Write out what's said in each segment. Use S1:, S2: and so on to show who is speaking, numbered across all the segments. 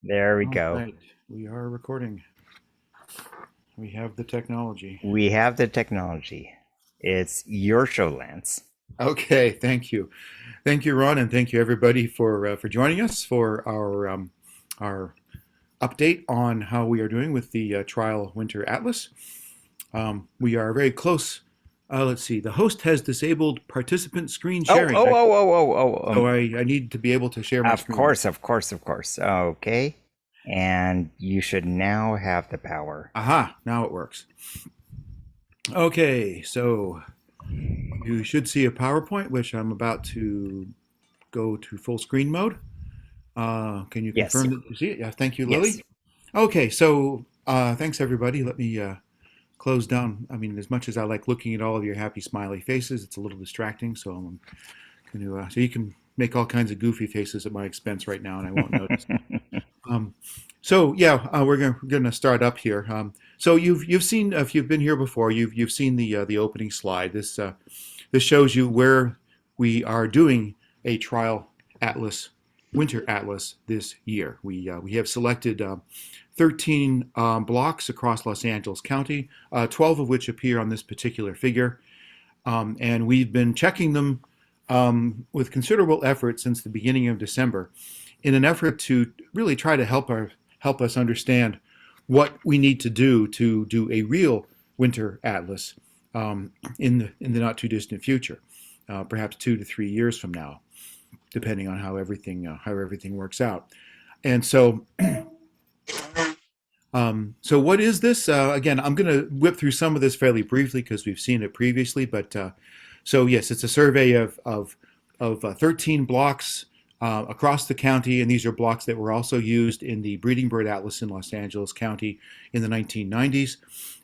S1: There we
S2: All
S1: go.
S2: right, we are recording. We have the technology.
S1: We have the technology. It's your show, Lance.
S2: Okay, thank you, Ron, and thank you everybody for joining us for our update on how we are doing with the Trial Winter Atlas. We are very close. Let's see. The host has disabled participant screen
S1: Oh,
S2: sharing,
S1: oh, oh, oh, oh, oh.
S2: so I need to be able to share my
S1: Of
S2: screen.
S1: course, of course, of course. Okay. And you should now have the power.
S2: Aha! Now it works. Okay, so you should see a PowerPoint, which I'm about to go to full screen mode. Can you
S1: Yes,
S2: confirm that you see it? Yeah, thank you,
S1: yes.
S2: Lily. Okay, so thanks everybody. Let me close down. I mean, as much as I like looking at all of your happy smiley faces, it's a little distracting. So I'm going to, so you can make all kinds of goofy faces at my expense right now, and I won't notice. Um, so yeah, we're gonna start up here. So you've seen, if you've been here before, you've seen the opening slide. This shows you where we are doing a trial atlas, winter atlas this year. We have selected 13 blocks across Los Angeles County, 12 of which appear on this particular figure, and we've been checking them with considerable effort since the beginning of December, in an effort to really try to help us understand what we need to do a real winter atlas in the not too distant future, perhaps 2 to 3 years from now, depending on how everything works out. And so what is this? Again, I'm going to whip through some of this fairly briefly because we've seen it previously. But so yes, it's a survey of 13 blocks across the county, and these are blocks that were also used in the Breeding Bird Atlas in Los Angeles County in the 1990s.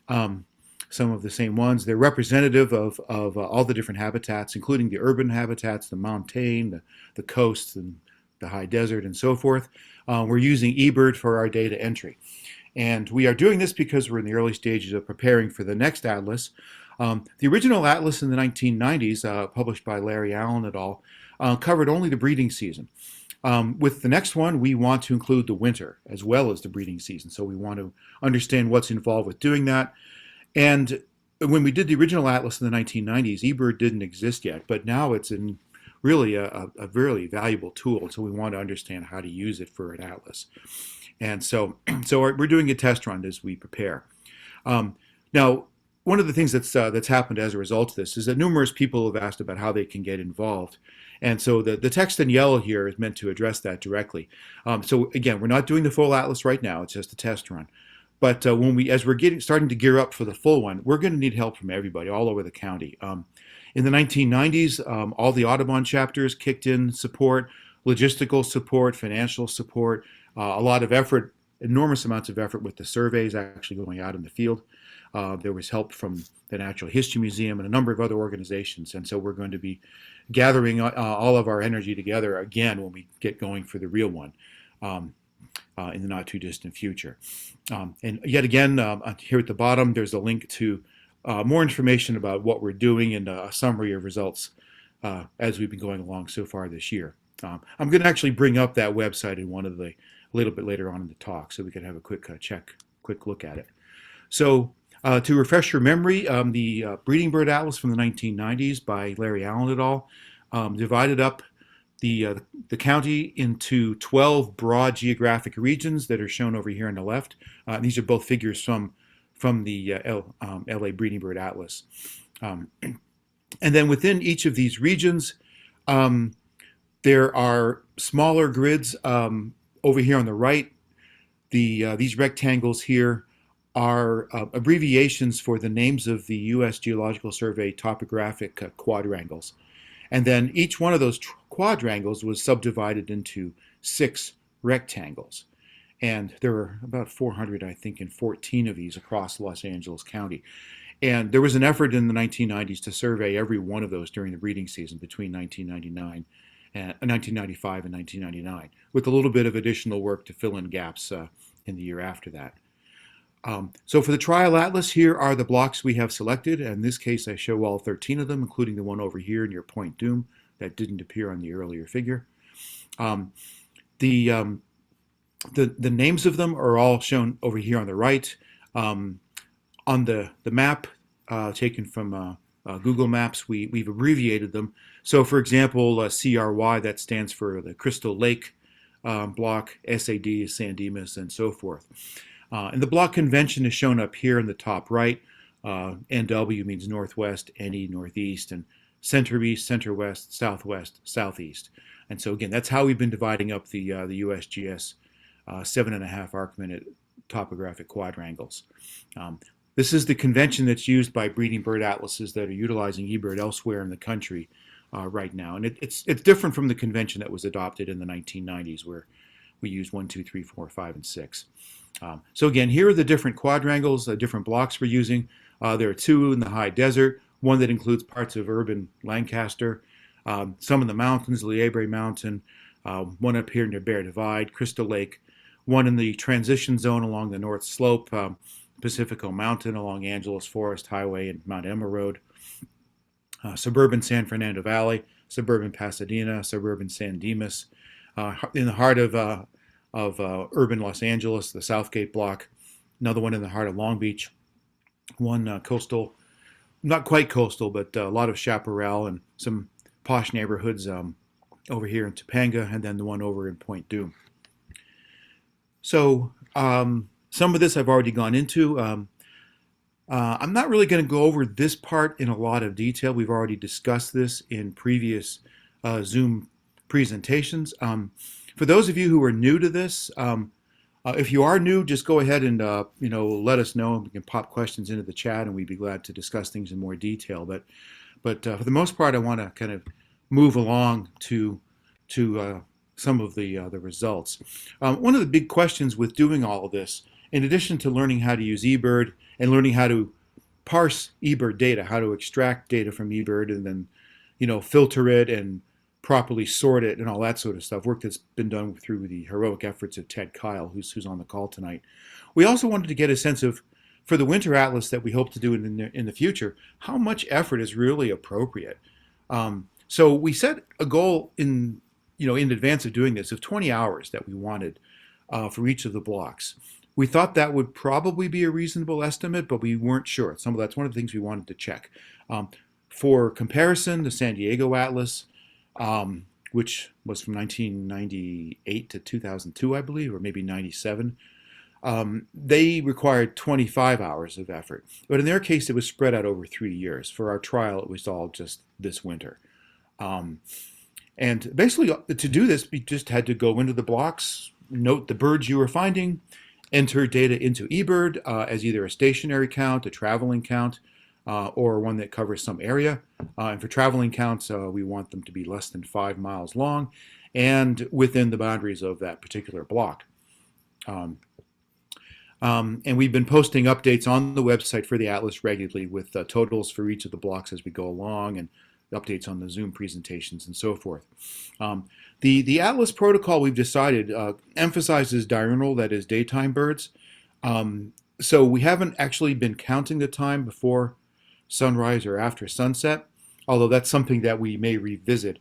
S2: Um, some of the same ones. They're representative of all the different habitats, including the urban habitats, the montane, the coast, and the high desert, and so forth. We're using eBird for our data entry. And we are doing this because we're in the early stages of preparing for the next atlas. The original atlas in the 1990s, published by Larry Allen et al., covered only the breeding season. With the next one, we want to include the winter as well as the breeding season. So we want to understand what's involved with doing that. And when we did the original atlas in the 1990s, eBird didn't exist yet, but now it's in really a really valuable tool. So we want to understand how to use it for an atlas. And so we're doing a test run as we prepare. Now, one of the things that's happened as a result of this is that numerous people have asked about how they can get involved. And so the text in yellow here is meant to address that directly. So again, we're not doing the full atlas right now. It's just a test run. But as we're starting to gear up for the full one, we're going to need help from everybody all over the county. In the 1990s, all the Audubon chapters kicked in support, logistical support, financial support, a lot of effort, enormous amounts of effort with the surveys actually going out in the field. There was help from the Natural History Museum and a number of other organizations. And so we're going to be gathering all of our energy together again when we get going for the real one in the not too distant future. And yet again, here at the bottom, there's a link to more information about what we're doing and a summary of results as we've been going along so far this year. I'm going to actually bring up that website in one of the a little bit later on in the talk, so we can have a quick quick look at it. So to refresh your memory, the Breeding Bird Atlas from the 1990s by Larry Allen et al. Divided up the county into 12 broad geographic regions that are shown over here on the left. These are both figures from the LA Breeding Bird Atlas. And then within each of these regions, there are smaller grids over here on the right. These rectangles here are abbreviations for the names of the U.S. Geological Survey topographic quadrangles. And then each one of those quadrangles was subdivided into 6 rectangles. And there were about 400, I think, and 14 of these across Los Angeles County. And there was an effort in the 1990s to survey every one of those during the breeding season between 1999 and 1995 and 1999, with a little bit of additional work to fill in gaps in the year after that. So for the trial atlas, here are the blocks we have selected. In this case, I show all 13 of them, including the one over here near Point Doom that didn't appear on the earlier figure. The The names of them are all shown over here on the right. Um, on the map taken from Google Maps, we've abbreviated them. So, for example, CRY, that stands for the Crystal Lake block, SAD is San Dimas, and so forth. And the block convention is shown up here in the top right. NW means northwest, NE northeast, and center east, center west, southwest, southeast. And so again, that's how we've been dividing up the USGS 7.5 arc-minute topographic quadrangles. Um, this is the convention that's used by breeding bird atlases that are utilizing eBird elsewhere in the country right now. And it's different from the convention that was adopted in the 1990s, where we used 1, 2, 3, 4, 5, and 6. So again, here are the different quadrangles, the different blocks we're using. There are 2 in the high desert, one that includes parts of urban Lancaster, some in the mountains, Liebre Mountain, one up here near Bear Divide, Crystal Lake, one in the transition zone along the north slope, Pacifico Mountain along Angeles Forest Highway and Mount Emma Road, suburban San Fernando Valley, suburban Pasadena, suburban San Dimas, in the heart of urban Los Angeles, the Southgate block, another one in the heart of Long Beach, one coastal, not quite coastal, but a lot of chaparral and some posh neighborhoods over here in Topanga, and then the one over in Point Dume. So some of this I've already gone into. I'm not really going to go over this part in a lot of detail. We've already discussed this in previous Zoom presentations. For those of you who are new to this, if you are new, just go ahead and let us know. We can pop questions into the chat, and we'd be glad to discuss things in more detail. But for the most part, I want to kind of move along to some of the results. One of the big questions with doing all of this, in addition to learning how to use eBird and learning how to parse eBird data, how to extract data from eBird and then filter it and properly sort it and all that sort of stuff, work that's been done through the heroic efforts of Ted Kyle, who's on the call tonight. We also wanted to get a sense of, for the winter atlas that we hope to do in the future, how much effort is really appropriate. So we set a goal in advance of doing this of 20 hours that we wanted for each of the blocks. We thought that would probably be a reasonable estimate, but we weren't sure. That's one of the things we wanted to check. For comparison, the San Diego Atlas, which was from 1998 to 2002, I believe, or maybe 97, they required 25 hours of effort. But in their case, it was spread out over 3 years. For our trial, it was all just this winter. And basically, to do this, we just had to go into the blocks, note the birds you were finding, enter data into eBird as either a stationary count, a traveling count, or one that covers some area. And for traveling counts, we want them to be less than 5 miles long and within the boundaries of that particular block. And we've been posting updates on the website for the Atlas regularly with totals for each of the blocks as we go along and updates on the Zoom presentations and so forth. The Atlas protocol we've decided emphasizes diurnal, that is daytime birds. So we haven't actually been counting the time before sunrise or after sunset, although that's something that we may revisit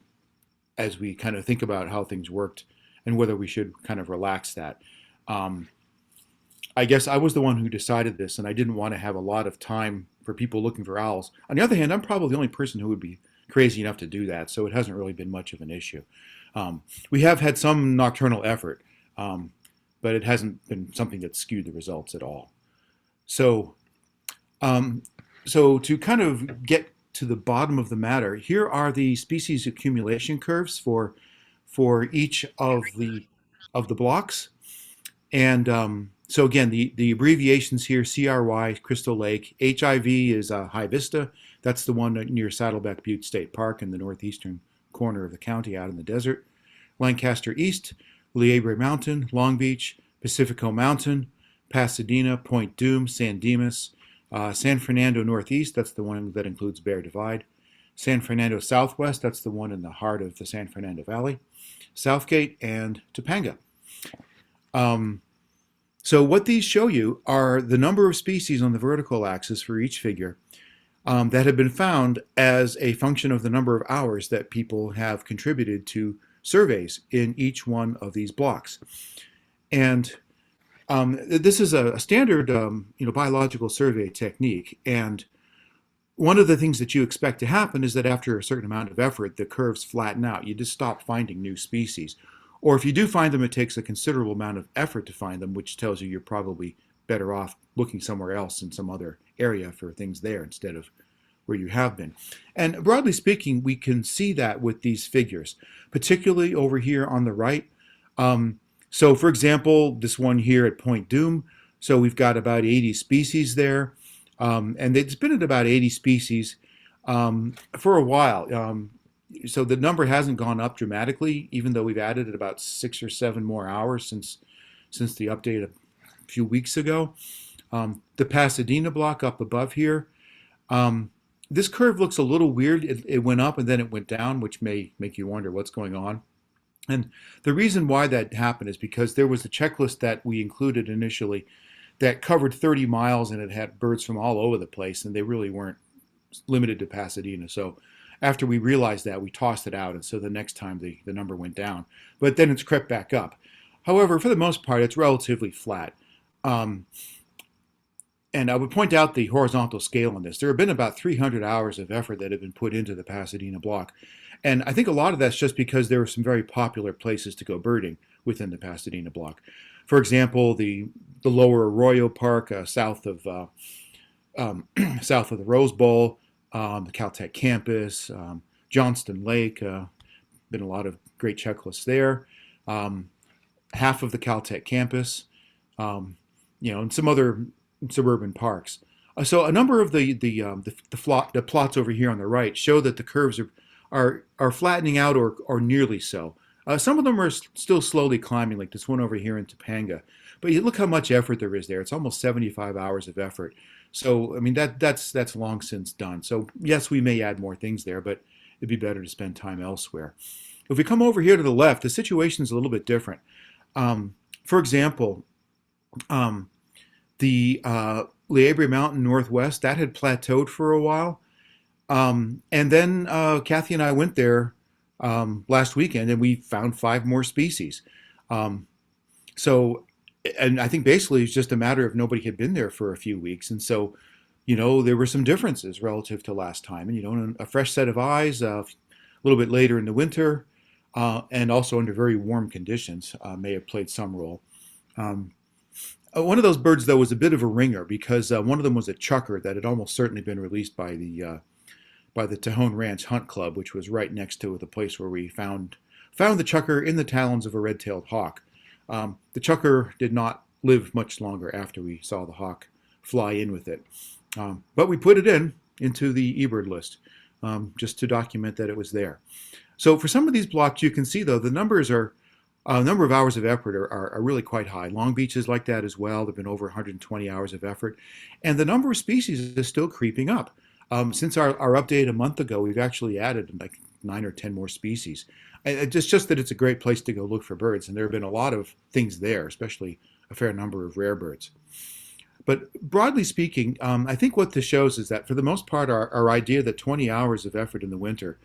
S2: as we kind of think about how things worked and whether we should kind of relax that. I guess I was the one who decided this, and I didn't want to have a lot of time for people looking for owls. On the other hand, I'm probably the only person who would be crazy enough to do that, so it hasn't really been much of an issue. We have had some nocturnal effort, but it hasn't been something that skewed the results at all. So to kind of get to the bottom of the matter, here are the species accumulation curves for each of the blocks. And so again, the abbreviations here: CRY, Crystal Lake; HIV is High Vista. That's the one near Saddleback Butte State Park in the northeastern corner of the county out in the desert. Lancaster East, Liebre Mountain, Long Beach, Pacifico Mountain, Pasadena, Point Dume, San Dimas. San Fernando Northeast, that's the one that includes Bear Divide. San Fernando Southwest, that's the one in the heart of the San Fernando Valley. Southgate, and Topanga. So what these show you are the number of species on the vertical axis for each figure that have been found as a function of the number of hours that people have contributed to surveys in each one of these blocks. And this is a standard, biological survey technique. And one of the things that you expect to happen is that after a certain amount of effort, the curves flatten out. You just stop finding new species. Or if you do find them, it takes a considerable amount of effort to find them, which tells you you're probably better off looking somewhere else in some other area for things there instead of where you have been. And broadly speaking, we can see that with these figures, particularly over here on the right. So for example, this one here at Point Doom, so we've got about 80 species there. And it's been at about 80 species for a while. So the number hasn't gone up dramatically, even though we've added about 6 or 7 more hours since the update a few weeks ago. The Pasadena block up above here. This curve looks a little weird. It went up and then it went down, which may make you wonder what's going on. And the reason why that happened is because there was a checklist that we included initially that covered 30 miles and it had birds from all over the place, and they really weren't limited to Pasadena. So after we realized that, we tossed it out, and so the next time the number went down. But then it's crept back up. However, for the most part, it's relatively flat. Um, and I would point out the horizontal scale on this. There have been about 300 hours of effort that have been put into the Pasadena block. And I think a lot of that's just because there are some very popular places to go birding within the Pasadena block. For example, the lower Arroyo Park south of the Rose Bowl, the Caltech campus, Johnston Lake, been a lot of great checklists there. Half of the Caltech campus, and some other suburban parks. So a number of the plots over here on the right show that the curves are flattening out or nearly so. Some of them are still slowly climbing, like this one over here in Topanga. But you look how much effort there is there. It's almost 75 hours of effort. So I mean that's long since done. So yes, we may add more things there, but it'd be better to spend time elsewhere. If we come over here to the left, the situation is a little bit different. For example, the La Habra Mountain Northwest, that had plateaued for a while. And then Kathy and I went there last weekend and we found 5 more species. Um, so, and I think basically it's just a matter of nobody had been there for a few weeks. And so, there were some differences relative to last time. And, a fresh set of eyes a little bit later in the winter and also under very warm conditions may have played some role. Um, One of those birds, though, was a bit of a ringer because one of them was a chucker that had almost certainly been released by the Tejon Ranch Hunt Club, which was right next to the place where we found the chucker in the talons of a red-tailed hawk. The chucker did not live much longer after we saw the hawk fly in with it, but we put it into the eBird list just to document that it was there. So for some of these blocks, you can see though the numbers are. Number of hours of effort are really quite high. Long Beach is like that as well. There have been over 120 hours of effort. And the number of species is still creeping up. Since our update a month ago, we've actually added like 9 or 10 more species. It's just that it's a great place to go look for birds. And there have been a lot of things there, especially a fair number of rare birds. But broadly speaking, I think what this shows is that for the most part, our idea that 20 hours of effort in the winter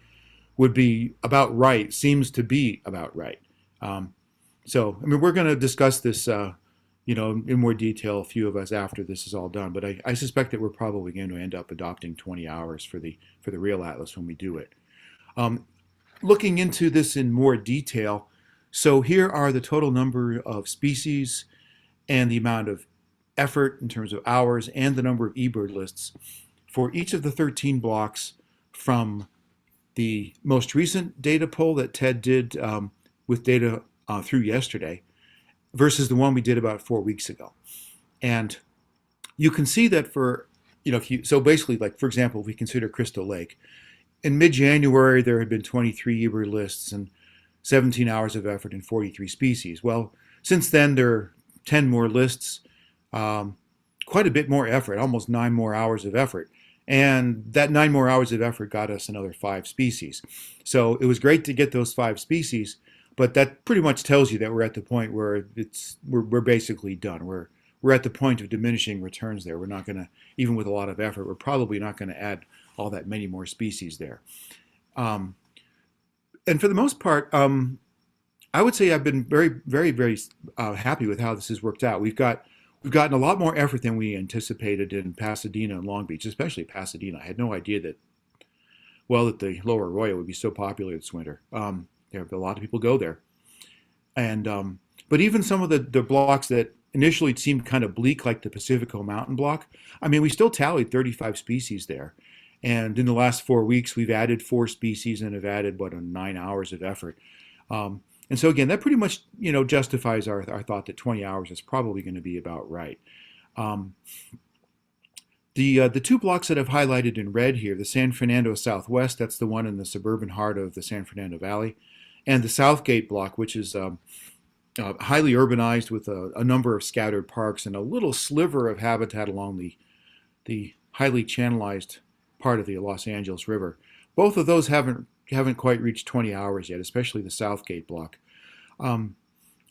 S2: would be about right seems to be about right. So, I mean, we're going to discuss this, in more detail, a few of us after this is all done. But I suspect that we're probably going to end up adopting 20 hours for the real atlas when we do it. Looking into this in more detail, so here are the total number of species and the amount of effort in terms of hours and the number of eBird lists for each of the 13 blocks from the most recent data poll that Ted did with data through yesterday versus the one we did about 4 weeks ago. And you can see that so basically, like, for example, if we consider Crystal Lake, in mid-January, there had been 23 eBird lists and 17 hours of effort in 43 species. Well, since then, there are 10 more lists, quite a bit more effort, almost 9 more hours of effort. And that 9 more hours of effort got us another 5 species. So it was great to get those 5 species, but that pretty much tells you that we're at the point where we're basically done. We're at the point of diminishing returns there. We're not going to, even with a lot of effort, we're probably not going to add all that many more species there. And for the most part, I would say I've been very happy with how this has worked out. We've gotten a lot more effort than we anticipated in Pasadena and Long Beach, especially Pasadena. I had no idea that that the Lower Arroyo would be so popular this winter. There a lot of people go there, and but even some of the blocks that initially seemed kind of bleak, like the Pacifico Mountain block, I mean, we still tallied 35 species there. And in the last 4 weeks, we've added 4 species and have added, 9 hours of effort. And so again, that pretty much justifies our thought that 20 hours is probably going to be about right. Um, the two blocks that I've highlighted in red here, the San Fernando Southwest, that's the one in the suburban heart of the San Fernando Valley, and the Southgate block, which is highly urbanized with a number of scattered parks and a little sliver of habitat along the highly channelized part of the Los Angeles River. Both of those haven't quite reached 20 hours yet, especially the Southgate block. Um,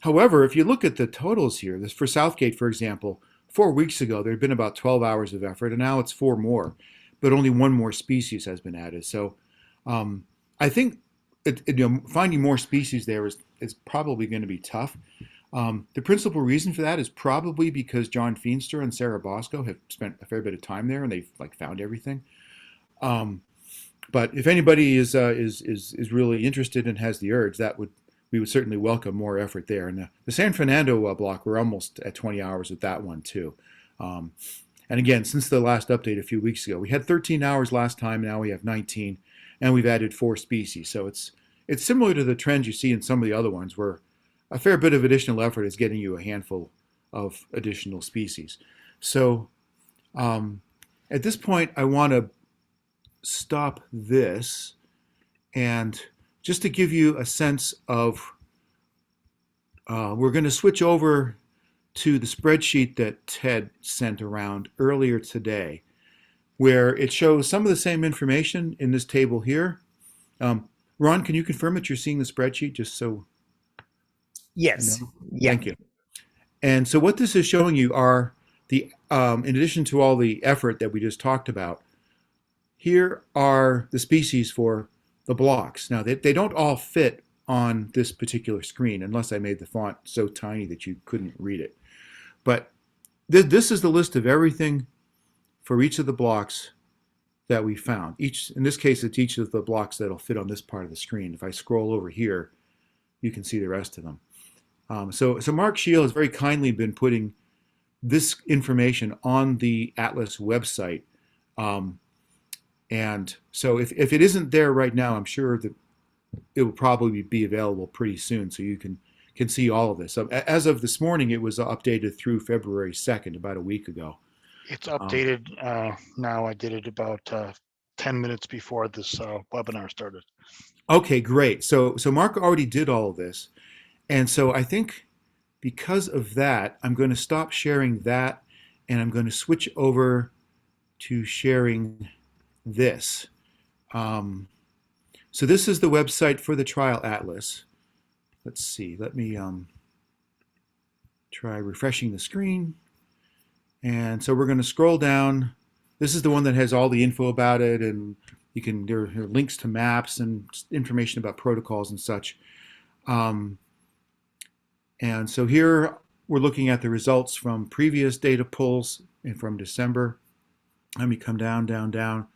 S2: However, if you look at the totals here, this for Southgate, for example, 4 weeks ago there had been about 12 hours of effort, and now it's four more, but only one more species has been added. So um, I think finding more species there is probably going to be tough. The principal reason for that is probably because John Feenster and Sarah Bosco have spent a fair bit of time there and they've found everything. Um, but if anybody is really interested and has the urge, we would certainly welcome more effort there. And the San Fernando block, we're almost at 20 hours with that one too. Um, and again, since the last update a few weeks ago, we had 13 hours last time. Now we have 19, and we've added 4 species. So it's similar to the trends you see in some of the other ones, where a fair bit of additional effort is getting you a handful of additional species. So um, at this point, I want to stop this and just to give you a sense of, we're going to switch over to the spreadsheet that Ted sent around earlier today, where it shows some of the same information in this table here. Ron, can you confirm that you're seeing the spreadsheet just so you
S1: Yes.
S2: know?
S1: Yeah.
S2: Thank you. And so what this is showing you are in addition to all the effort that we just talked about, here are the species for the blocks. Now, they don't all fit on this particular screen unless I made the font so tiny that you couldn't read it. But this is the list of everything for each of the blocks that we found. In this case, it's each of the blocks that'll fit on this part of the screen. If I scroll over here, you can see the rest of them. So Mark Scheel has very kindly been putting this information on the Atlas website. And so if it isn't there right now, I'm sure that it will probably be available pretty soon, so you can see all of this. So as of this morning, it was updated through February 2nd, about a week ago.
S3: It's
S2: Um,
S3: updated now. I did it about 10 minutes before this webinar started.
S2: okay, great. So Mark already did all of this, and so I think because of that, I'm going to stop sharing that, and I'm going to switch over to sharing this. So this is the website for the Trial Atlas. Let's see. Let me try refreshing the screen. And so we're going to scroll down. This is the one that has all the info about it, and there are links to maps and information about protocols and such. And so here we're looking at the results from previous data pulls and from December. Let me come down, down, down.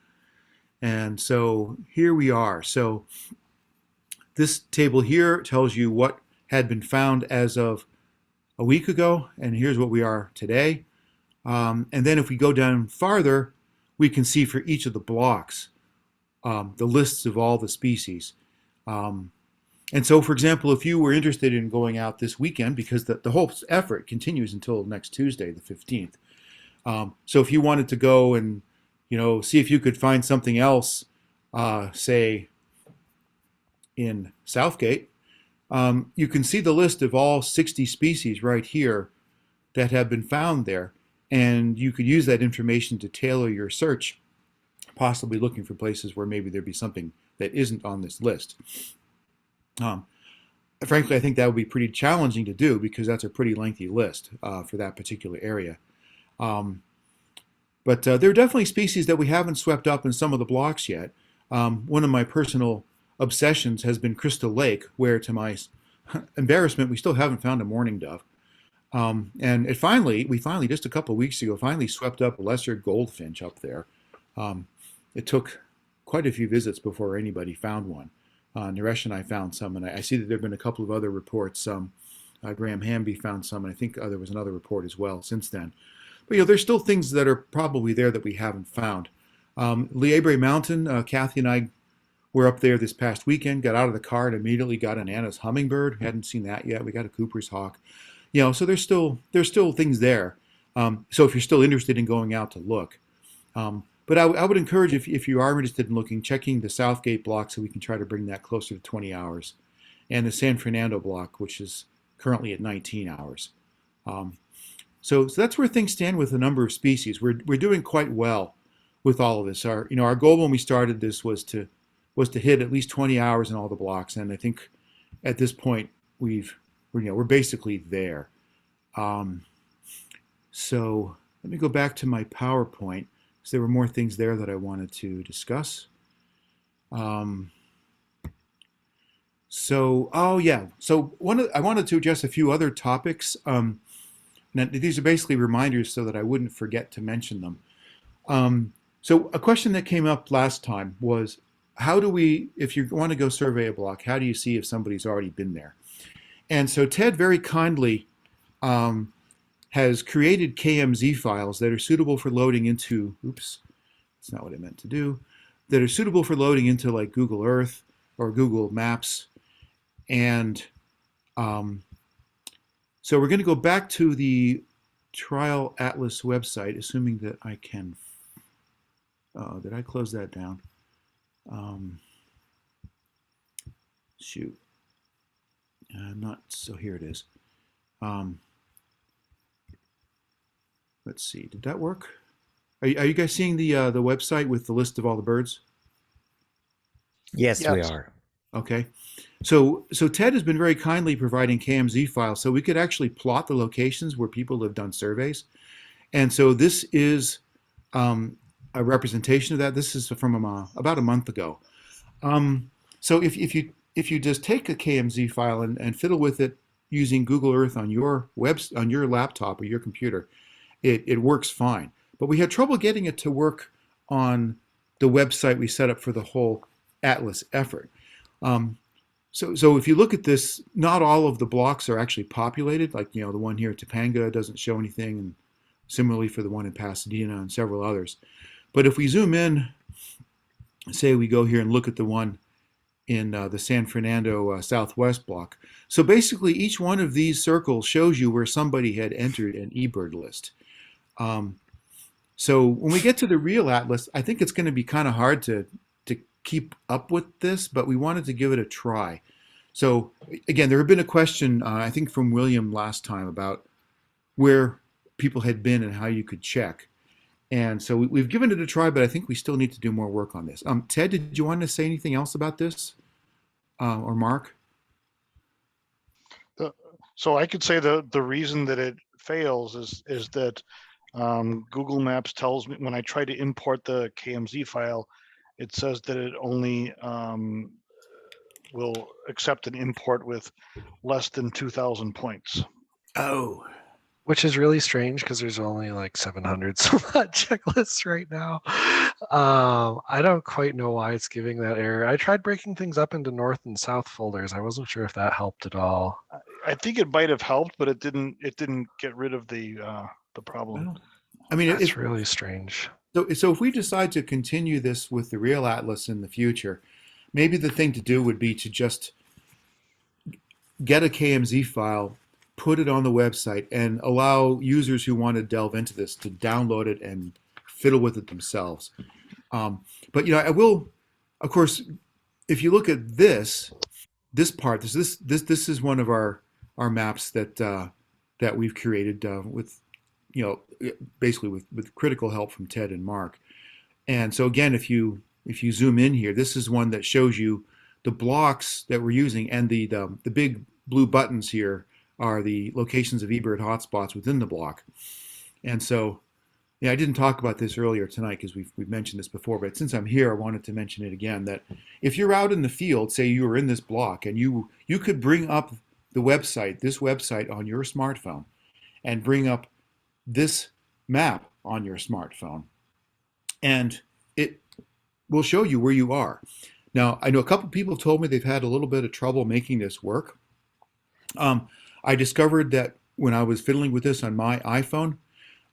S2: And so here we are. So this table here tells you what had been found as of a week ago, and here's what we are today. And then if we go down farther, we can see for each of the blocks the lists of all the species. And so, for example, if you were interested in going out this weekend, because the whole effort continues until next Tuesday, the 15th. So if you wanted to go and see if you could find something else, say in Southgate, you can see the list of all 60 species right here that have been found there. And you could use that information to tailor your search, possibly looking for places where maybe there'd be something that isn't on this list. Frankly, I think that would be pretty challenging to do because that's a pretty lengthy list for that particular area. But there are definitely species that we haven't swept up in some of the blocks yet. One of my personal obsessions has been Crystal Lake, where to my embarrassment, we still haven't found a mourning dove. And we finally, just a couple of weeks ago, finally swept up a lesser goldfinch up there. Um, it took quite a few visits before anybody found one. Naresh and I found some, and I see that there have been a couple of other reports. Graham Hamby found some, and I think there was another report as well since then. But there's still things that are probably there that we haven't found. Liebre Mountain, Kathy and I were up there this past weekend, got out of the car and immediately got an Anna's hummingbird. Hadn't seen that yet. We got a Cooper's hawk. So there's still things there. So if you're still interested in going out to look, but I would encourage, if you are interested in looking, checking the Southgate block so we can try to bring that closer to 20 hours, and the San Fernando block, which is currently at 19 hours. So that's where things stand with a number of species. We're doing quite well with all of this. Our goal when we started this was to hit at least 20 hours in all the blocks, and I think at this point we're basically there. So let me go back to my PowerPoint, because there were more things there that I wanted to discuss. So I wanted to address a few other topics. Now, these are basically reminders so that I wouldn't forget to mention them. So a question that came up last time was, if you want to go survey a block, how do you see if somebody's already been there? And so Ted very kindly has created KMZ files that are suitable for loading into, oops, that's not what I meant to do, that are suitable for loading into like Google Earth or Google Maps. And so we're going to go back to the Trial Atlas website, assuming that I can, did I close that down? Shoot. Not so. Here it is. Let's see. Did that work? Are you guys seeing the website with the list of all the birds?
S1: Yes, we
S3: Yes.
S1: are.
S2: Okay. So Ted has been very kindly providing KMZ files, so we could actually plot the locations where people have done surveys. And so this is a representation of that. This is from about a month ago. So if you just take a KMZ file and fiddle with it using Google Earth on your laptop or your computer, it works fine. But we had trouble getting it to work on the website we set up for the whole Atlas effort. So if you look at this, not all of the blocks are actually populated. Like the one here at Topanga doesn't show anything, and similarly for the one in Pasadena and several others. But if we zoom in, say we go here and look at the one in the San Fernando Southwest block. So basically, each one of these circles shows you where somebody had entered an eBird list. So when we get to the real Atlas, I think it's going to be kind of hard to keep up with this, but we wanted to give it a try. So again, there had been a question, I think from William last time, about where people had been and how you could check. And so we've given it a try, but I think we still need to do more work on this. Ted, did you want to say anything else about this? Or Mark?
S3: So I could say the reason that it fails is that Google Maps tells me when I try to import the KMZ file, it says that it only will accept an import with less than 2,000 points.
S2: Oh,
S4: Which is really strange because there's only like 700 some odd checklists right now. I don't quite know why it's giving that error. I tried breaking things up into north and south folders. I wasn't sure if that helped at all.
S3: I think it might have helped, but it didn't get rid of the problem.
S2: well, I mean,
S4: That's really strange.
S2: so if we decide to continue this with the real Atlas in the future, maybe the thing to do would be to just get a KMZ file, put it on the website, and allow users who want to delve into this to download it and fiddle with it themselves. But I will, of course, if you look at this part, this is one of our maps that we've created with basically with critical help from Ted and Mark. And so again, if you zoom in here, this is one that shows you the blocks that we're using, and the big blue buttons here are the locations of eBird hotspots within the block. And so, I didn't talk about this earlier tonight because we've mentioned this before, but since I'm here, I wanted to mention it again, that if you're out in the field, say you were in this block, and you could bring up this website on your smartphone and bring up this map on your smartphone, and it will show you where you are. Now, I know a couple people have told me they've had a little bit of trouble making this work. I discovered that when I was fiddling with this on my iPhone,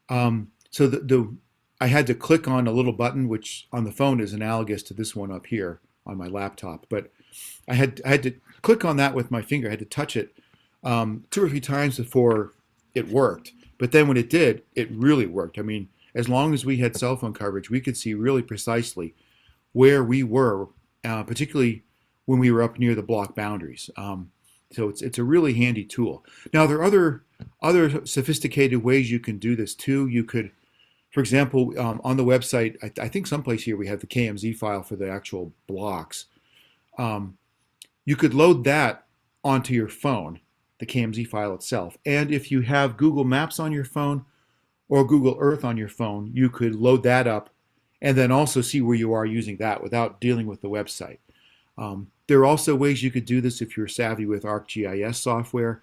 S2: so I had to click on a little button, which on the phone is analogous to this one up here on my laptop. But I had to click on that with my finger. I had to touch it 2 or 3 times before it worked. But then when it did, it really worked. I mean, as long as we had cell phone coverage, we could see really precisely where we were, particularly when we were up near the block boundaries. So it's a really handy tool. Now there are other sophisticated ways you can do this too. You could, for example, on the website, I think someplace here we have the KMZ file for the actual blocks. You could load that onto your phone, the KMZ file itself. And if you have Google Maps on your phone or Google Earth on your phone, you could load that up and then also see where you are using that without dealing with the website. There are also ways you could do this if you're savvy with ArcGIS software.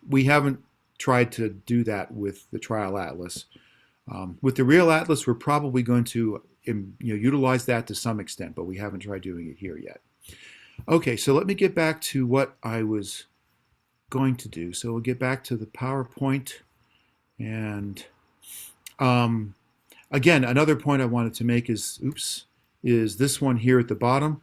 S2: We haven't tried to do that with the Trial Atlas. With the Real Atlas, we're probably going to utilize that to some extent, but we haven't tried doing it here yet. Okay, so let me get back to what I was going to do. So we'll get back to the PowerPoint. And again, another point I wanted to make is this one here at the bottom.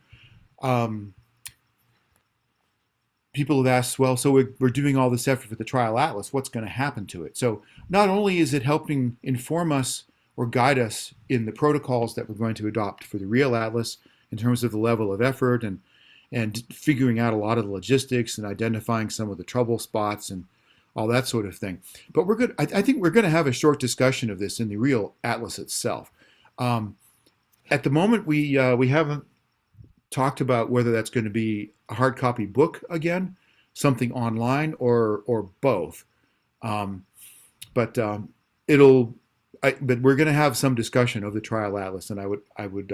S2: People have asked, well, so we're doing all this effort for the Trial Atlas, what's going to happen to it? So not only is it helping inform us or guide us in the protocols that we're going to adopt for the Real Atlas in terms of the level of effort and figuring out a lot of the logistics and identifying some of the trouble spots and all that sort of thing. But I think we're going to have a short discussion of this in the Real Atlas itself. At the moment, we haven't talked about whether that's going to be a hard copy book again, something online, or both. But we're going to have some discussion of the Trial Atlas, and I would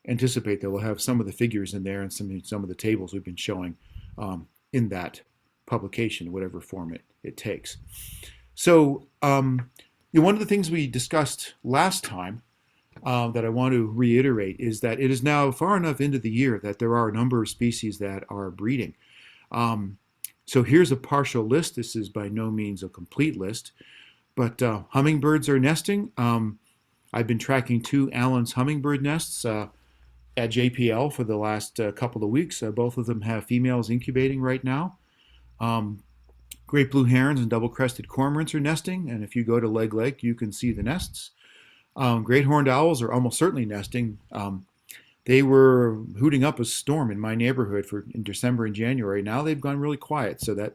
S2: anticipate that we'll have some of the figures in there and some of the tables we've been showing in that publication, whatever form it takes. So one of the things we discussed last time that I want to reiterate is that it is now far enough into the year that there are a number of species that are breeding. So here's a partial list. This is by no means a complete list, but hummingbirds are nesting. I've been tracking 2 Allen's hummingbird nests at JPL for the last couple of weeks. Both of them have females incubating right now. Great blue herons and double-crested cormorants are nesting, and if you go to Leg Lake, you can see the nests. Great horned owls are almost certainly nesting. They were hooting up a storm in my neighborhood in December and January. Now they've gone really quiet, so that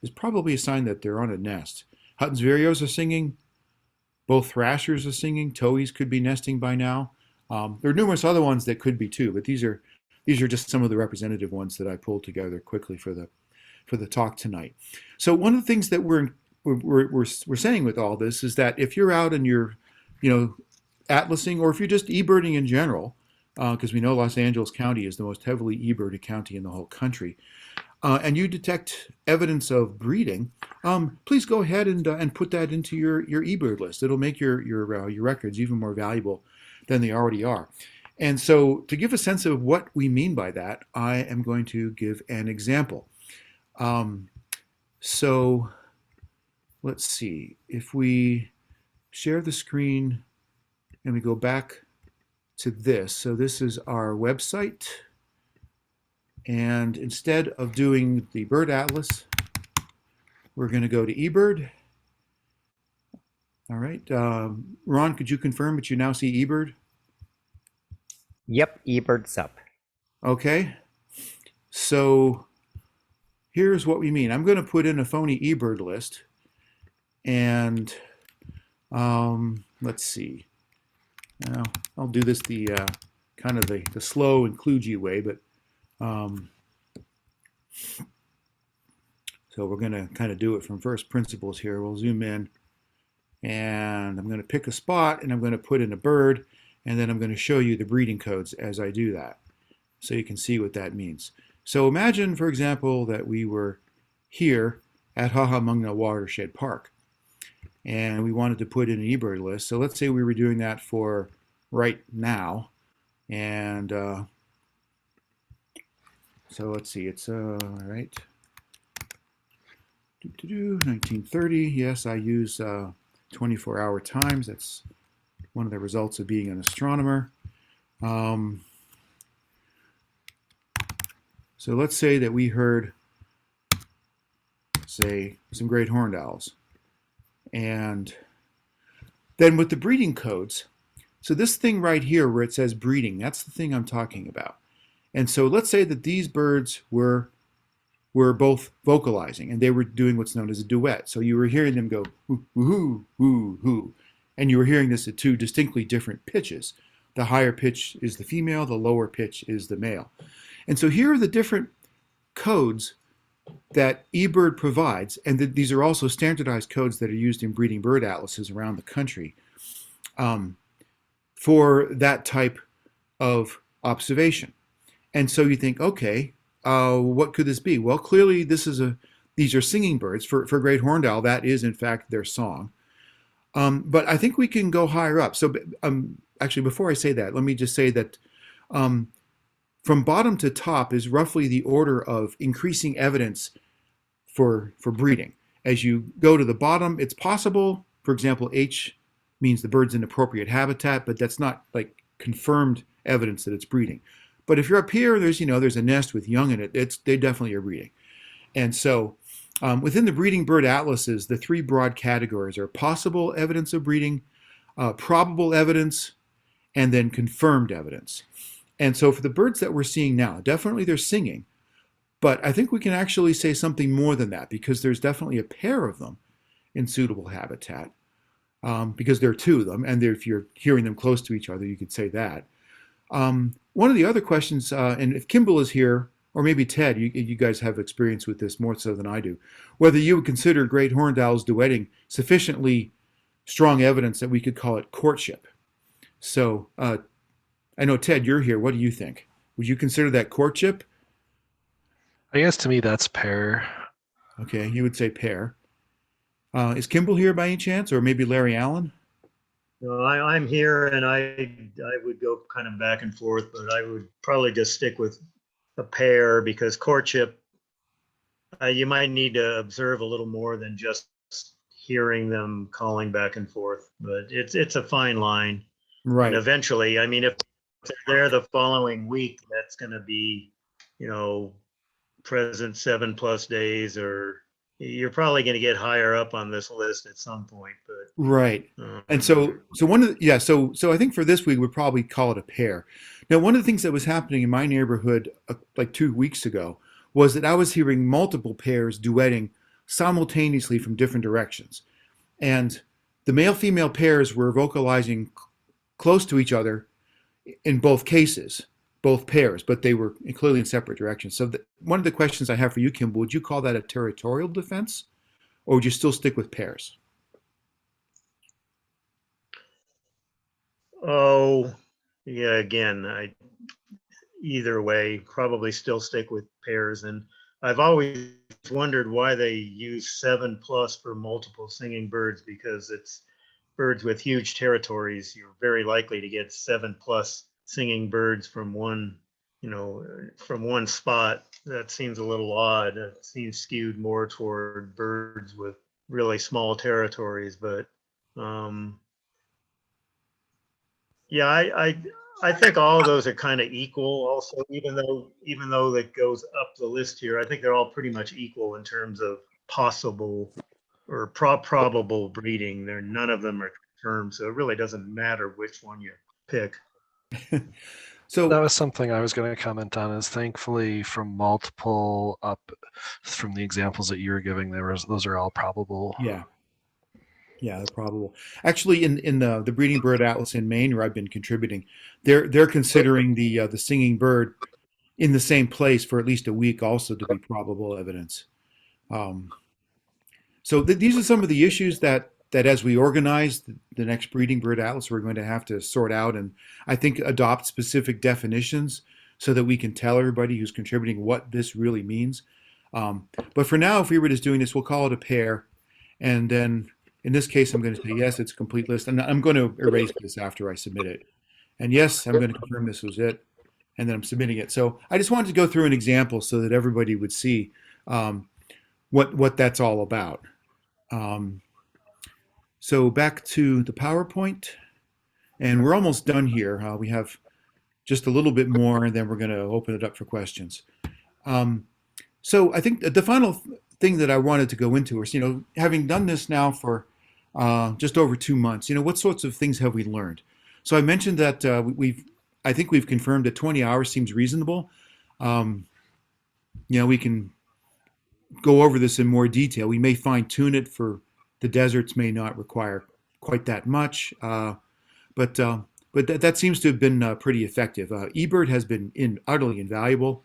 S2: is probably a sign that they're on a nest. Hutton's vireos are singing. Both thrashers are singing. Towhees could be nesting by now. There are numerous other ones that could be too, but these are just some of the representative ones that I pulled together quickly for the talk tonight. So one of the things that we're saying with all this is that if you're out and you're atlasing, or if you're just e-birding in general, because we know Los Angeles County is the most heavily e-birded county in the whole country, and you detect evidence of breeding, please go ahead and put that into your e-bird list. It'll make your records even more valuable than they already are. And so to give a sense of what we mean by that, I am going to give an example. So let's see, if we share the screen and we go back to this. So this is our website. And instead of doing the Bird Atlas, we're going to go to eBird. All right. Ron, could you confirm that you now see eBird?
S1: Yep, eBird's up.
S2: Okay. So here's what we mean. I'm going to put in a phony eBird list. And let's see. Now, I'll do this the kind of the slow and kludgy way, but so we're going to kind of do it from first principles here. We'll zoom in, and I'm going to pick a spot, and I'm going to put in a bird, and then I'm going to show you the breeding codes as I do that, so you can see what that means. So imagine, for example, that we were here at Hahamungna Watershed Park. And we wanted to put in an eBird list. So let's say we were doing that for right now. And so let's see, it's right. 1930. Yes, I use 24-hour times. That's one of the results of being an astronomer. So let's say that we heard, say, some great horned owls. And then with the breeding codes, so this thing right here where it says breeding, that's the thing I'm talking about. And so let's say that these birds were both vocalizing and they were doing what's known as a duet. So you were hearing them go hoo, hoo, hoo, hoo. And you were hearing this at two distinctly different pitches. The higher pitch is the female, the lower pitch is the male. And so here are the different codes that eBird provides, and these are also standardized codes that are used in breeding bird atlases around the country for that type of observation. And so you think, okay, what could this be? Well, clearly these are singing birds. For great horned owl, that is in fact their song. But I think we can go higher up. So actually, before I say that, let me just say that from bottom to top is roughly the order of increasing evidence for breeding. As you go to the bottom, it's possible, for example, H means the bird's in appropriate habitat, but that's not like confirmed evidence that it's breeding. But if you're up here, there's a nest with young in it, they definitely are breeding. And so within the breeding bird atlases, the three broad categories are possible evidence of breeding, probable evidence, and then confirmed evidence. And so for the birds that we're seeing now, definitely they're singing, but I think we can actually say something more than that because there's definitely a pair of them in suitable habitat because there are two of them. And if you're hearing them close to each other, you could say that. One of the other questions, and if Kimball is here, or maybe Ted, you guys have experience with this more so than I do, whether you would consider great horned owls duetting sufficiently strong evidence that we could call it courtship. So I know, Ted, you're here. What do you think? Would you consider that courtship?
S4: I guess to me that's pair.
S2: Okay, you would say pair. Is Kimball here by any chance, or maybe Larry Allen?
S5: No, I'm here, and I would go kind of back and forth, but I would probably just stick with a pair because courtship, you might need to observe a little more than just hearing them calling back and forth. But it's a fine line.
S2: Right.
S5: And eventually, I mean, if they're there the following week, that's going to be, present 7+ days, or you're probably going to get higher up on this list at some point. But
S2: right. And so one of the, so I think for this we would probably call it a pair. Now, one of the things that was happening in my neighborhood like 2 weeks ago was that I was hearing multiple pairs duetting simultaneously from different directions, and the male-female pairs were vocalizing close to each other in both cases, both pairs, but they were clearly in separate directions. So one of the questions I have for you, Kimball, would you call that a territorial defense, or would you still stick with pairs?
S5: Oh, yeah, again, either way, probably still stick with pairs. And I've always wondered why they use 7+ for multiple singing birds, because it's birds with huge territories. You're very likely to get 7+ singing birds from one spot. That seems a little odd. It seems skewed more toward birds with really small territories. But yeah, I think all of those are kind of equal. Also, even though that goes up the list here, I think they're all pretty much equal in terms of possible or probable breeding. None of them are confirmed, so it really doesn't matter which one you pick.
S2: So
S4: that was something I was going to comment on. Is thankfully from multiple up from the examples that you were giving, those are all probable.
S2: Yeah, they're probable. Actually, in the breeding bird atlas in Maine, where I've been contributing, they're considering the singing bird in the same place for at least a week also to be probable evidence. So these are some of the issues that as we organize the next breeding bird atlas, we're going to have to sort out and I think adopt specific definitions so that we can tell everybody who's contributing what this really means. But for now, if we were just doing this, we'll call it a pair. And then in this case, I'm going to say, yes, it's a complete list. And I'm going to erase this after I submit it. And yes, I'm going to confirm this was it. And then I'm submitting it. So I just wanted to go through an example so that everybody would see what that's all about. So back to the PowerPoint. And we're almost done here. We have just a little bit more, and then we're going to open it up for questions. So I think the final thing that I wanted to go into is, having done this now for just over 2 months, what sorts of things have we learned? So I mentioned that I think we've confirmed that 20 hours seems reasonable. We can go over this in more detail. We may fine tune it for the deserts, may not require quite that much, but that seems to have been pretty effective. eBird has been utterly invaluable.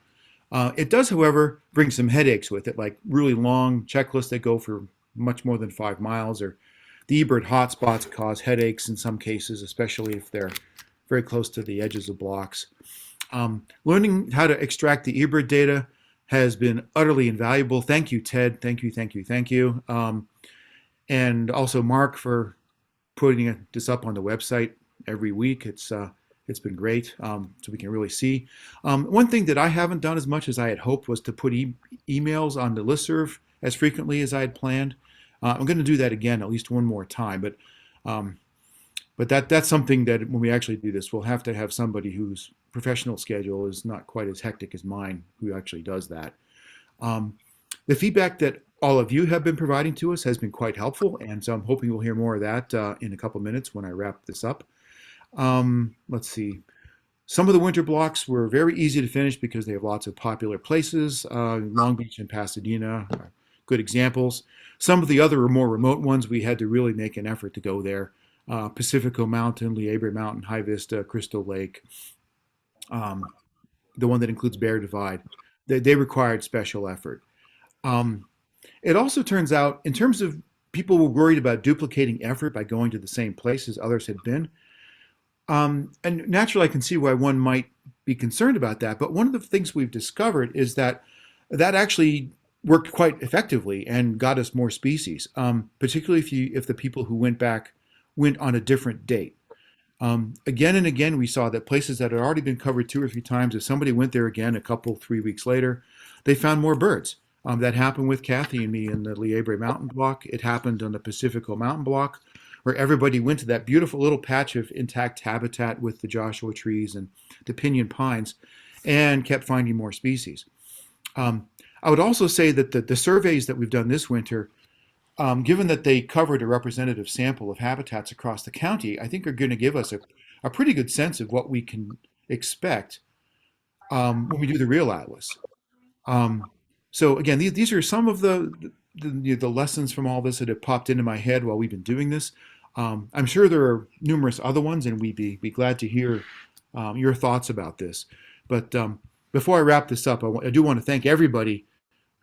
S2: It does, however, bring some headaches with it, like really long checklists that go for much more than 5 miles, or the eBird hotspots cause headaches in some cases, especially if they're very close to the edges of blocks. Learning how to extract the eBird data has been utterly invaluable. Thank you, Ted. Thank you. And also Mark for putting this up on the website every week. It's been great, so we can really see. One thing that I haven't done as much as I had hoped was to put emails on the listserv as frequently as I had planned. I'm going to do that again at least one more time, but that's something that when we actually do this, we'll have to have somebody whose professional schedule is not quite as hectic as mine who actually does that. The feedback that all of you have been providing to us has been quite helpful, and so I'm hoping we'll hear more of that in a couple minutes when I wrap this up. Let's see. Some of the winter blocks were very easy to finish because they have lots of popular places. Long Beach and Pasadena are good examples. Some of the other more remote ones, we had to really make an effort to go there. Pacifico Mountain, Liebre Mountain, High Vista, Crystal Lake, the one that includes Bear Divide. They required special effort. It also turns out, in terms of people were worried about duplicating effort by going to the same place as others had been. And naturally, I can see why one might be concerned about that. But one of the things we've discovered is that actually worked quite effectively and got us more species, particularly if the people who went back went on a different date. Again and again, we saw that places that had already been covered 2 or 3 times, if somebody went there again 3 weeks later, they found more birds. That happened with Kathy and me in the Liebre Mountain block. It happened on the Pacifico Mountain block, where everybody went to that beautiful little patch of intact habitat with the Joshua trees and the pinyon pines and kept finding more species. I would also say that the surveys that we've done this winter, given that they covered a representative sample of habitats across the county, I think are going to give us a pretty good sense of what we can expect when we do the real atlas. So again, these are some of the lessons from all this that have popped into my head while we've been doing this. I'm sure there are numerous other ones, and we'd be glad to hear your thoughts about this. But before I wrap this up, I do want to thank everybody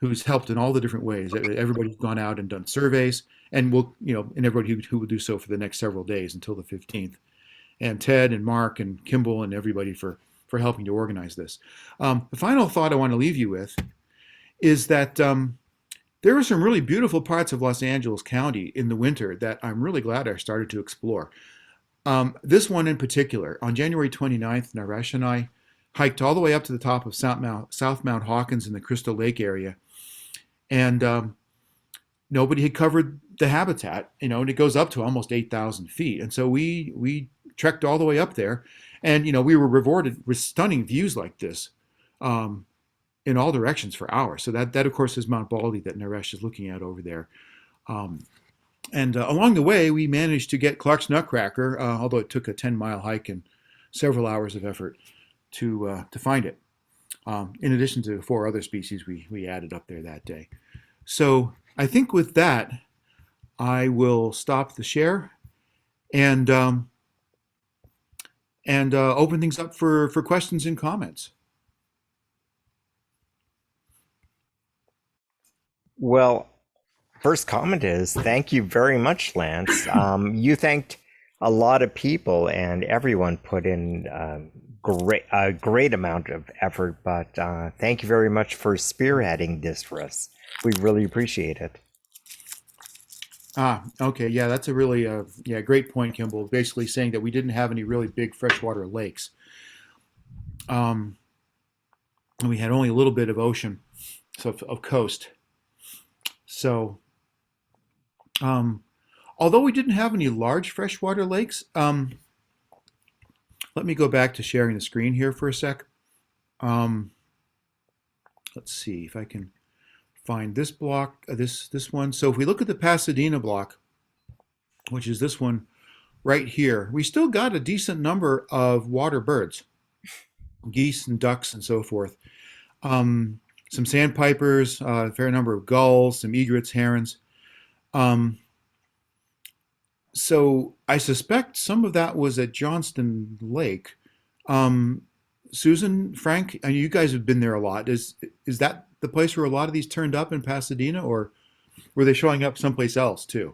S2: who's helped in all the different ways. Everybody who's gone out and done surveys, and and everybody who will do so for the next several days until the 15th. And Ted and Mark and Kimball and everybody for helping to organize this. The final thought I want to leave you with is that there are some really beautiful parts of Los Angeles County in the winter that I'm really glad I started to explore. This one in particular, on January 29th, Naresh and I hiked all the way up to the top of South Mount Hawkins in the Crystal Lake area. And nobody had covered the habitat, and it goes up to almost 8,000 feet. And so we trekked all the way up there, and, we were rewarded with stunning views like this. In all directions for hours. So that of course is Mount Baldy that Naresh is looking at over there. And along the way, we managed to get Clark's Nutcracker, although it took a 10-mile hike and several hours of effort to find it. In addition to 4 other species we added up there that day. So I think with that, I will stop the share and open things up for questions and comments.
S1: Well, first comment is thank you very much, Lance. You thanked a lot of people, and everyone put in great amount of effort, but thank you very much for spearheading this for us. We really appreciate it.
S2: Okay, yeah, that's a really great point, Kimball. Basically saying that we didn't have any really big freshwater lakes, and we had only a little bit of ocean, so of coast. So, um, although we didn't have any large freshwater lakes, let me go back to sharing the screen here for a sec. Um, let's see if I can find this block, this one. So if we look at the Pasadena block, which is this one right here, we still got a decent number of water birds, geese and ducks and so forth. Some sandpipers, a fair number of gulls, some egrets, herons. Um, so I suspect some of that was at Johnston Lake. Um, Susan, Frank, and you guys have been there a lot. Is that the place where a lot of these turned up in Pasadena, or were they showing up someplace else too?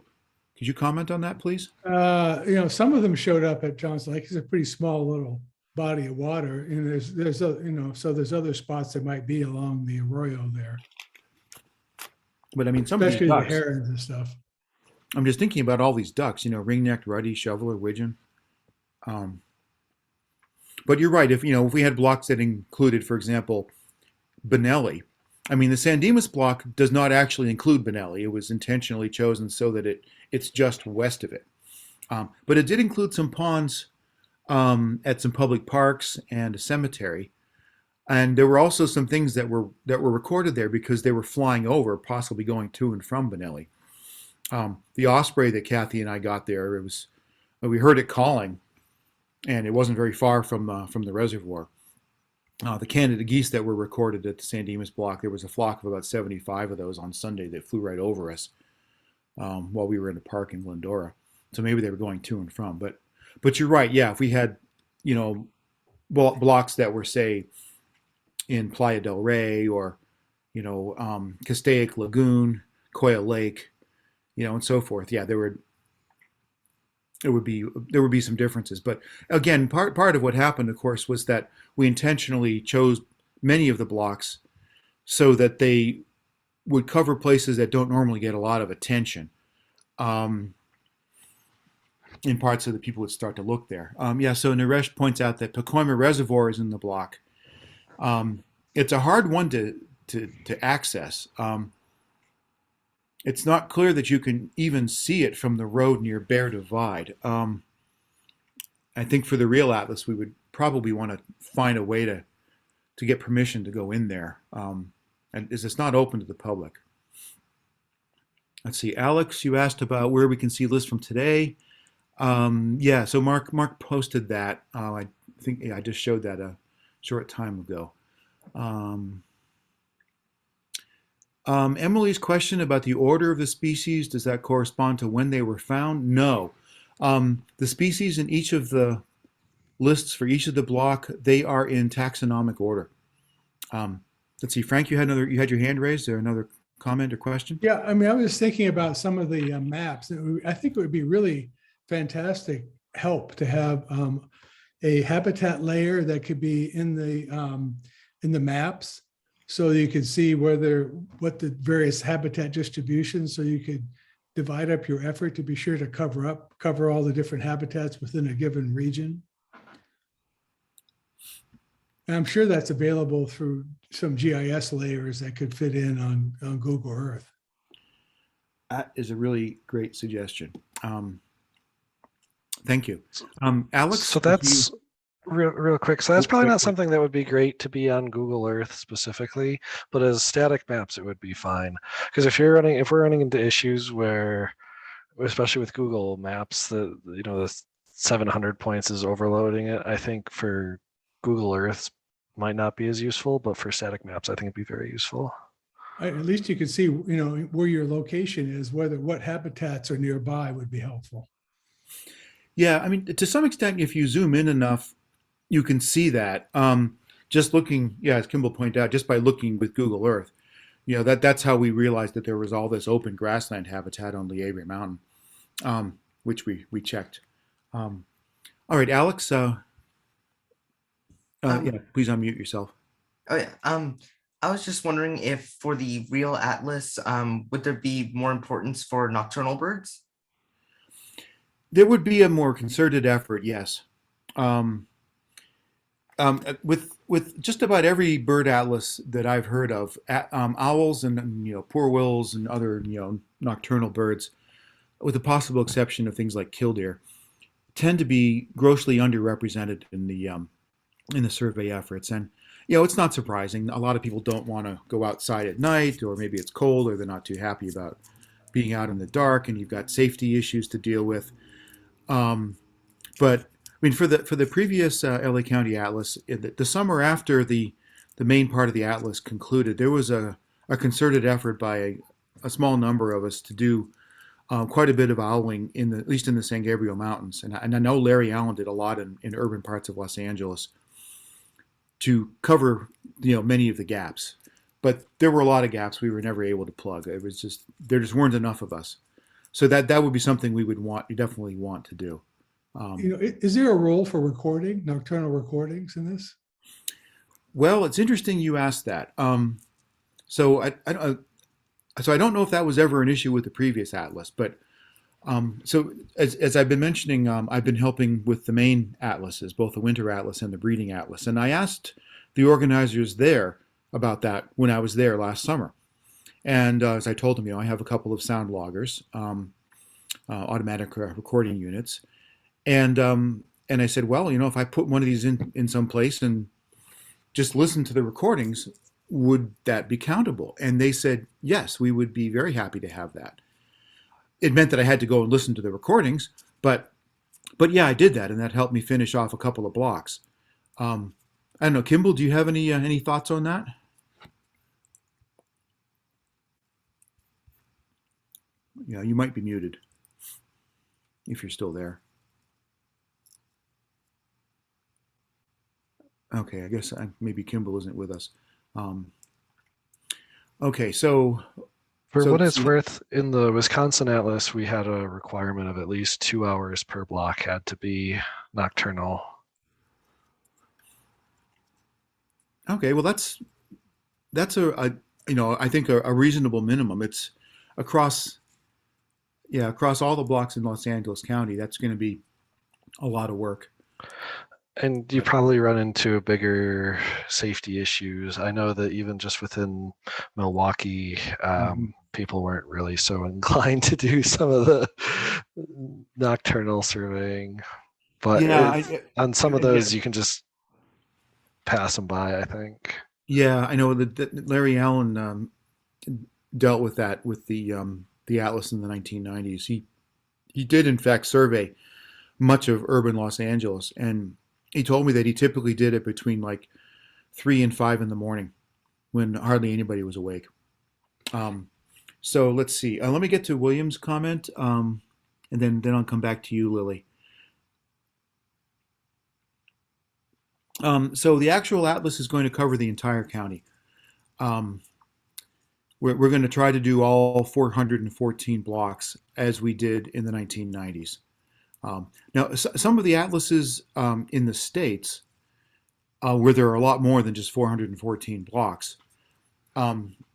S2: Could you comment on that, please?
S6: Some of them showed up at Johnson Lake. It's a pretty small little body of water, and so there's other spots that might be along the arroyo there,
S2: But I mean, some of these
S6: especially the
S2: ducks.
S6: herons and stuff.
S2: I'm just thinking about all these ducks. Ring-necked ruddy, shoveler, widgeon. Um, but you're right. If we had blocks that included, for example, Benelli. I mean, the San Dimas block does not actually include Benelli. It was intentionally chosen so that it's just west of it. But it did include some ponds at some public parks and a cemetery. And there were also some things that were recorded there because they were flying over, possibly going to and from Benelli. The osprey that Kathy and I got there, we heard it calling, and it wasn't very far from the reservoir. The Canada geese that were recorded at the San Dimas block, there was a flock of about 75 of those on Sunday that flew right over us while we were in the park in Glendora. So maybe they were going to and from. But you're right. Yeah, if we had, blocks that were, say, in Playa del Rey or, Castaic Lagoon, Coya Lake, and so forth. Yeah, there would be some differences. But again, part of what happened, of course, was that we intentionally chose many of the blocks so that they would cover places that don't normally get a lot of attention. In parts so that people would start to look there. So Naresh points out that Pacoima Reservoir is in the block. It's a hard one to access. It's not clear that you can even see it from the road near Bear Divide. I think for the real atlas, we would probably want to find a way to get permission to go in there. And it's not open to the public. Let's see, Alex, you asked about where we can see lists from today. So Mark posted that. I think I just showed that a short time ago. Emily's question about the order of the species, does that correspond to when they were found? No. The species in each of the lists for each of the block, they are in taxonomic order. Let's see, Frank, you had your hand raised. Is there another comment or question?
S6: Yeah, I mean, I was thinking about some of the maps. I think it would be really fantastic help to have a habitat layer that could be in the maps, so you could see what the various habitat distributions, so you could divide up your effort to be sure to cover all the different habitats within a given region. And I'm sure that's available through some GIS layers that could fit in on Google Earth.
S2: That is a really great suggestion. Thank you. Alex?
S4: So that's real quick. So that's probably not something that would be great to be on Google Earth specifically, but as static maps, it would be fine. Because if we're running into issues where, especially with Google Maps, the 700 points is overloading it, I think for Google Earth might not be as useful, but for static maps, I think it'd be very useful.
S6: At least you could see, where your location is, what habitats are nearby would be helpful.
S2: Yeah, I mean, to some extent, if you zoom in enough, you can see that. Just looking, as Kimball pointed out, just by looking with Google Earth, that's how we realized that there was all this open grassland habitat on Liebre Mountain, which we checked. All right, Alex. Yeah, please unmute yourself.
S7: Oh yeah. I was just wondering if for the real atlas, would there be more importance for nocturnal birds?
S2: There would be a more concerted effort, yes. Um, with just about every bird atlas that I've heard of, owls and poor wills and other nocturnal birds, with the possible exception of things like killdeer, tend to be grossly underrepresented in the survey efforts. And it's not surprising. A lot of people don't want to go outside at night, or maybe it's cold, or they're not too happy about being out in the dark, and you've got safety issues to deal with. But I mean, for the previous LA County Atlas, the summer after the main part of the atlas concluded, there was a concerted effort by a small number of us to do quite a bit of owling at least in the San Gabriel Mountains, and I know Larry Allen did a lot in urban parts of Los Angeles to cover many of the gaps. But there were a lot of gaps we were never able to plug. It was just there just weren't enough of us. So that would be something we definitely want to do.
S6: Is there a role for recording, nocturnal recordings in this?
S2: Well, it's interesting you asked that. So I don't know if that was ever an issue with the previous atlas, but so as I've been mentioning, I've been helping with the main atlases, both the winter atlas and the breeding atlas, and I asked the organizers there about that when I was there last summer. And as I told them, I have a couple of sound loggers, automatic recording units, and I said, well, if I put one of these in some place and just listen to the recordings, would that be countable? And they said, yes, we would be very happy to have that. It meant that I had to go and listen to the recordings, but yeah, I did that, and that helped me finish off a couple of blocks. I don't know, Kimball, do you have any thoughts on that? Yeah, you might be muted if you're still there. Okay, I guess maybe Kimball isn't with us. Okay, so
S4: For what it's worth, in the Wisconsin Atlas, we had a requirement of at least 2 hours per block had to be nocturnal.
S2: Okay, well that's I think a reasonable minimum. It's across all the blocks in Los Angeles County. That's going to be a lot of work.
S4: And you probably run into bigger safety issues. I know that even just within Milwaukee, people weren't really so inclined to do some of the nocturnal surveying. But on some of those, you can just pass them by, I think.
S2: Yeah, I know that Larry Allen dealt with that with the Atlas in the 1990s. He did in fact survey much of urban Los Angeles, and he told me that he typically did it between like 3 and 5 in the morning when hardly anybody was awake. So let's see. Let me get to William's comment, and then I'll come back to you, Lily. So the actual atlas is going to cover the entire county. We're going to try to do all 414 blocks as we did in the 1990s. Now, some of the atlases in the states, where there are a lot more than just 414 blocks,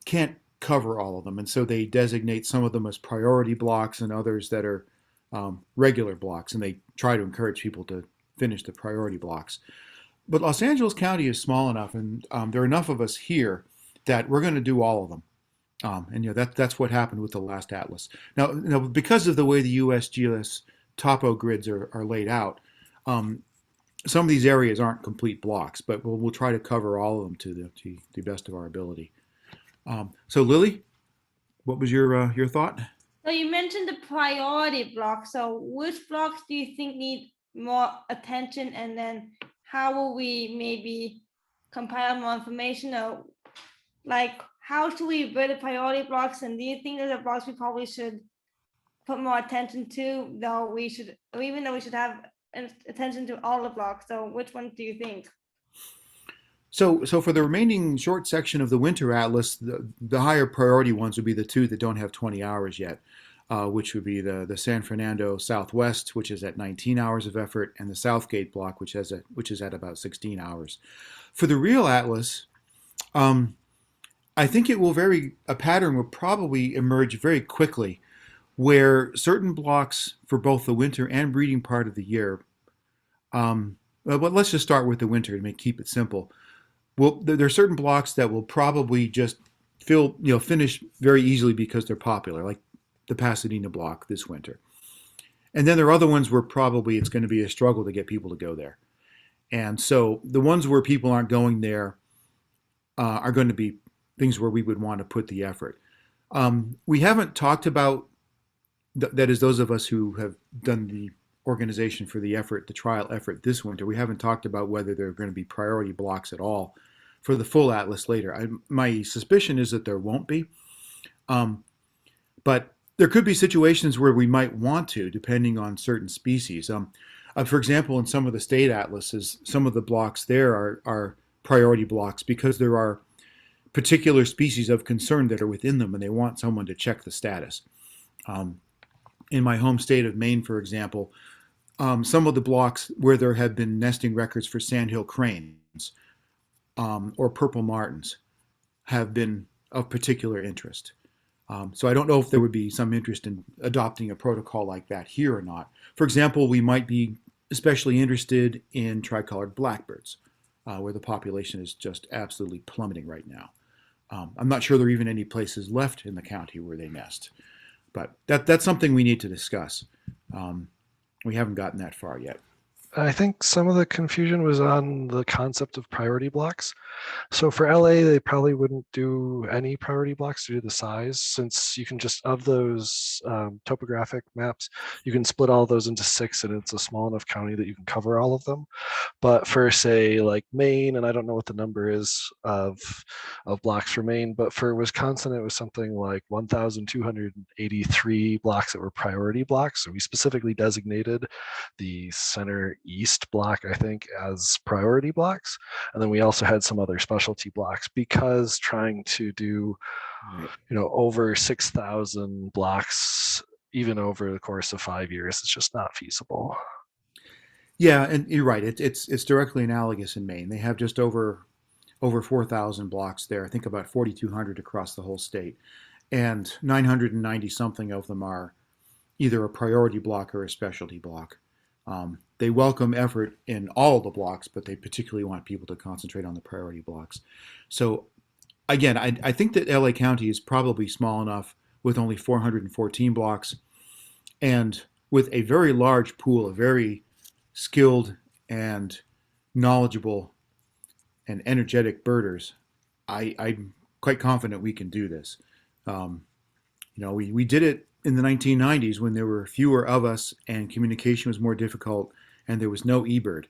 S2: can't cover all of them. And so they designate some of them as priority blocks and others that are regular blocks. And they try to encourage people to finish the priority blocks. But Los Angeles County is small enough, and there are enough of us here that we're going to do all of them. And that's what happened with the last atlas. Now, because of the way the USGS topo grids are laid out, some of these areas aren't complete blocks, but we'll try to cover all of them to the best of our ability. So Lily, what was your thought?
S8: So you mentioned the priority block. So which blocks do you think need more attention, and then how will we maybe compile more information, or like how should we rate the priority blocks? And do you think there's a blocks we probably should put more attention to, even though we should have attention to all the blocks? So which ones do you think?
S2: So for the remaining short section of the winter atlas, the higher priority ones would be the two that don't have 20 hours yet. which would be the San Fernando Southwest, which is at 19 hours of effort, and the Southgate block, which is at about 16 hours. For the real atlas, I think a pattern will probably emerge very quickly, where certain blocks for both the winter and breeding part of the year. But let's just start with the winter to keep it simple. Well, there are certain blocks that will probably just finish very easily because they're popular, like the Pasadena block this winter. And then there are other ones where probably it's going to be a struggle to get people to go there. And so the ones where people aren't going there are going to be things where we would want to put the effort. We haven't talked about, that is those of us who have done the organization for the trial effort this winter, we haven't talked about whether there are going to be priority blocks at all for the full atlas later. My suspicion is that there won't be. But there could be situations where we might want to, depending on certain species. For example, in some of the state atlases, some of the blocks there are priority blocks because there are particular species of concern that are within them and they want someone to check the status. In my home state of Maine, for example, some of the blocks where there have been nesting records for sandhill cranes or purple martins have been of particular interest. So I don't know if there would be some interest in adopting a protocol like that here or not. For example, we might be especially interested in tricolored blackbirds, where the population is just absolutely plummeting right now. I'm not sure there are even any places left in the county where they nest, but that's something we need to discuss. We haven't gotten that far yet.
S4: I think some of the confusion was on the concept of priority blocks. So for LA, they probably wouldn't do any priority blocks due to the size, since you can just, of those topographic maps, you can split all those into 6 and it's a small enough county that you can cover all of them. But for say like Maine, and I don't know what the number is of blocks for Maine, but for Wisconsin, it was something like 1,283 blocks that were priority blocks. So we specifically designated the center east block, I think, as priority blocks. And then we also had some other specialty blocks, because trying to do, over 6,000 blocks, even over the course of 5 years, is just not feasible.
S2: Yeah, and you're right. It's directly analogous in Maine. They have just over 4,000 blocks there. I think about 4,200 across the whole state, and 990 something of them are either a priority block or a specialty block. They welcome effort in all the blocks, but they particularly want people to concentrate on the priority blocks. So again, I think that LA County is probably small enough with only 414 blocks and with a very large pool of very skilled and knowledgeable and energetic birders. I'm quite confident we can do this. We did it in the 1990s when there were fewer of us and communication was more difficult and there was no eBird.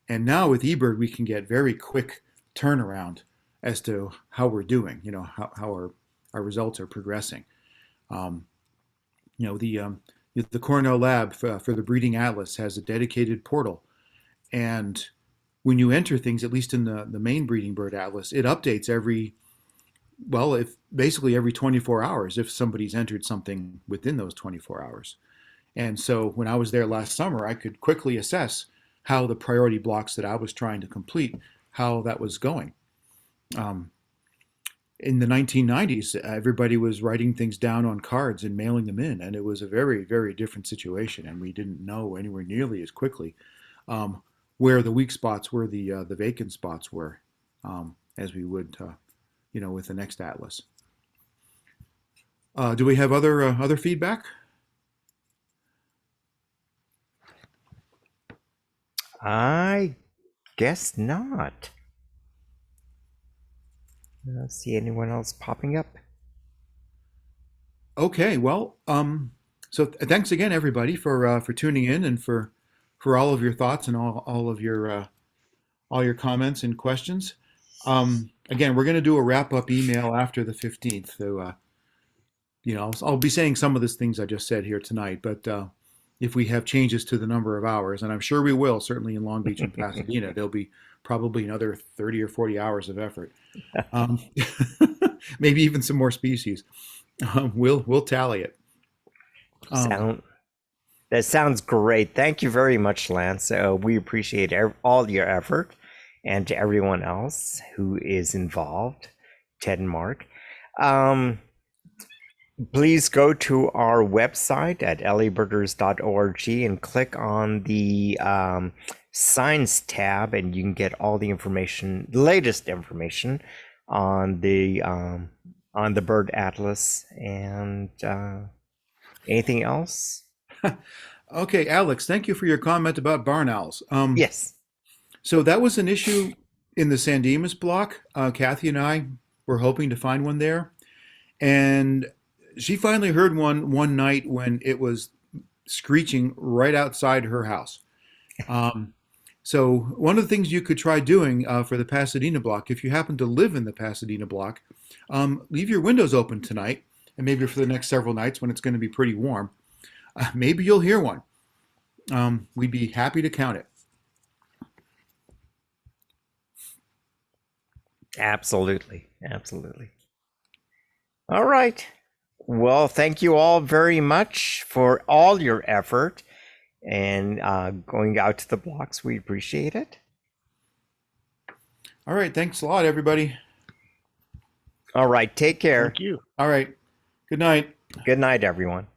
S2: And now with eBird, we can get very quick turnaround as to how we're doing, how our results are progressing. The Cornell lab for the Breeding Atlas has a dedicated portal. And when you enter things, at least in the main Breeding Bird Atlas, it updates basically every 24 hours if somebody's entered something within those 24 hours. And so when I was there last summer, I could quickly assess how the priority blocks that I was trying to complete, how that was going. In the 1990s, everybody was writing things down on cards and mailing them in, and it was a very, very different situation, and we didn't know anywhere nearly as quickly where the weak spots were, the vacant spots were, as we would, with the next atlas. Do we have other feedback?
S1: I guess not. I don't see anyone else popping up.
S2: Okay, well, so thanks again, everybody, for tuning in and for all of your thoughts and all of your comments and questions. Again, we're going to do a wrap-up email after the 15th. So, I'll be saying some of these things I just said here tonight, but if we have changes to the number of hours, and I'm sure we will, certainly in Long Beach and Pasadena, there'll be probably another 30 or 40 hours of effort. Maybe even some more species. We'll tally it.
S1: Sound that sounds great. Thank you very much, Lance. We appreciate all your effort, and to everyone else who is involved, Ted and Mark. Please go to our website at ellieburgers.org and click on the Science tab, and you can get all the information, latest information on the Bird Atlas. And anything else?
S2: Okay, Alex, thank you for your comment about barn owls.
S1: Yes.
S2: So that was an issue in the San Dimas block. Kathy and I were hoping to find one there, and she finally heard one night when it was screeching right outside her house. So one of the things you could try doing for the Pasadena block, if you happen to live in the Pasadena block, leave your windows open tonight, and maybe for the next several nights when it's going to be pretty warm. Maybe you'll hear one. We'd be happy to count it.
S1: Absolutely. Absolutely. All right. Well, thank you all very much for all your effort and going out to the blocks. We appreciate it.
S2: All right. Thanks a lot, everybody.
S1: All right. Take care.
S3: Thank you.
S2: All right. Good night.
S1: Good night, everyone.